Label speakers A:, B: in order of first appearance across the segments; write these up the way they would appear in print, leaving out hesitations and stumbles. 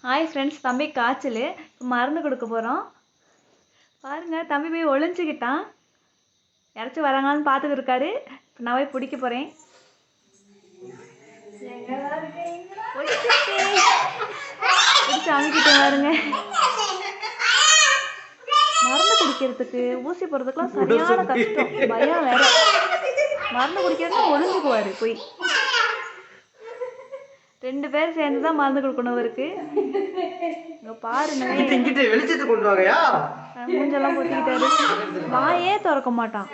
A: Hi friends, தம்பி காய்ச்சல். மருந்து கொடுக்க போகிறோம். பாருங்கள், தம்பி போய் ஒளிஞ்சிக்கிட்டான். யாராச்சும் வராங்களான்னு பார்த்துட்டு இருக்காரு. இப்போ நான் போய் பிடிக்க போகிறேன். பிடிச்சி அமுக்கிட்டேன் பாருங்க. மருந்து குடிக்கிறதுக்கு ஊசி போடுறதுக்குலாம் சரியான கஷ்டம், பயம் வேற. மருந்து குடிக்கிறதுக்கு ஒளிஞ்சுக்குவாரு போய். 2 பேர் சேர்ந்து தான் மருந்து கொடுக்கணும் அவருக்கு. இங்க பாருங்க,
B: வெளிச்சத்துக்கு கொண்டு வாங்கயா.
A: மூஞ்செல்லாம் பொத்திக்கிட்டாரு. வாயே திறக்க மாட்டான்.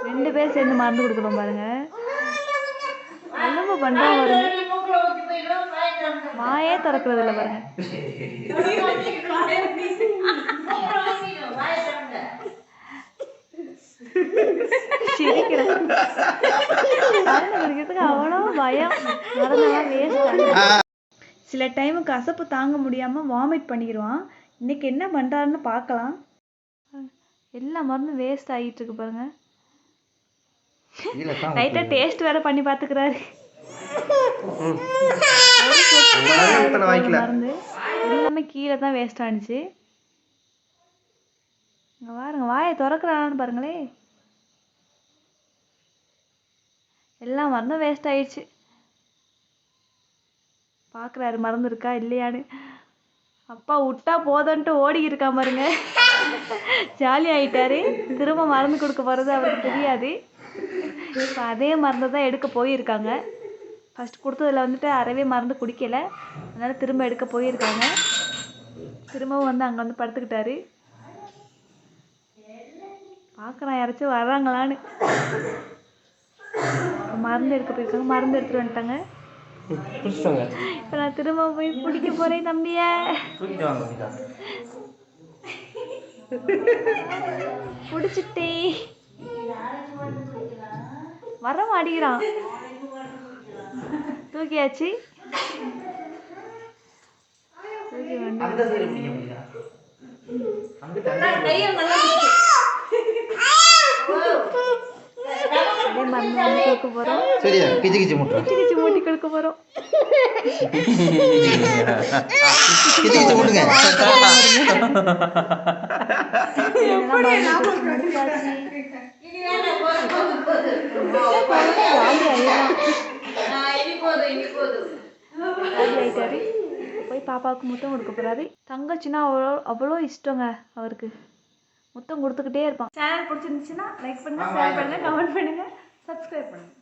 A: 2 பேர் சேர்ந்து மருந்து கொடுக்கணும் பாருங்க. எலும்பு பண்றான் பாருங்க. வாயே திறக்கிறது இல்லை பாருங்க. அவ்வளோ பயம். மருந்தெல்லாம் வேஸ்ட். சில டைம் கசப்பு தாங்க முடியாம வாமிட் பண்ணிடுவான். இன்னைக்கு என்ன பண்றாருன்னு பார்க்கலாம். எல்லா மருந்தும் வேஸ்ட் ஆகிட்டு இருக்கு பாருங்க. லைட்டா டேஸ்ட் வேற பண்ணி பாத்துக்கிறாரு. மருந்து எல்லாமே கீழே தான் வேஸ்ட் ஆனிச்சு. இங்க பாருங்க, வாயை திறக்கிறான்னு பாருங்களே. எல்லா மருந்தும் வேஸ்ட் ஆயிடுச்சு. பார்க்குறாரு மருந்து இருக்கா இல்லையான்னு. அப்பா விட்டா போதுன்ட்டு ஓடி இருக்கா பாருங்க. ஜாலி ஆயிட்டாரு. திரும்ப மருந்து கொடுக்க போகிறது அவருக்கு தெரியாது. இப்போ அதே மருந்து தான் எடுக்க போயிருக்காங்க. ஃபஸ்ட் கொடுத்ததில் வந்துட்டு அறவே மருந்து குடிக்கலை, அதனால் திரும்ப எடுக்க போயிருக்காங்க. திரும்பவும் வந்து அங்கே வந்து படுத்துக்கிட்டாரு. பார்க்குறான் யாராச்சும் வர்றாங்களான்னு. மருந்து எடுக்க போயிருக்காங்க, மருந்து எடுத்துட்டு வந்துட்டாங்க. இப்போ நான் திரும்ப போய் பிடிக்க போறேன் தம்பிய. பிடிச்சிட்டே வர மாட்டேங்கிறான். தூக்கியாச்சு. தூக்கி மருந்து கொடுக்க போறோம். கிச்சு மூட்டி கொடுக்க போறோம். போய் பாப்பாவுக்கு முத்தம் கொடுக்க போறாரு. தங்கச்சின்னா அவ்வளோ இஷ்டங்க அவருக்கு. முத்தம் கொடுத்துக்கிட்டே இருப்பான். சேனல் பிடிச்சிருந்துச்சுன்னா லைக் பண்ணுங்க, ஷேர் பண்ணுங்க, கமெண்ட் பண்ணுங்க, சப்ஸ்கிரைப் பண்ணுங்க.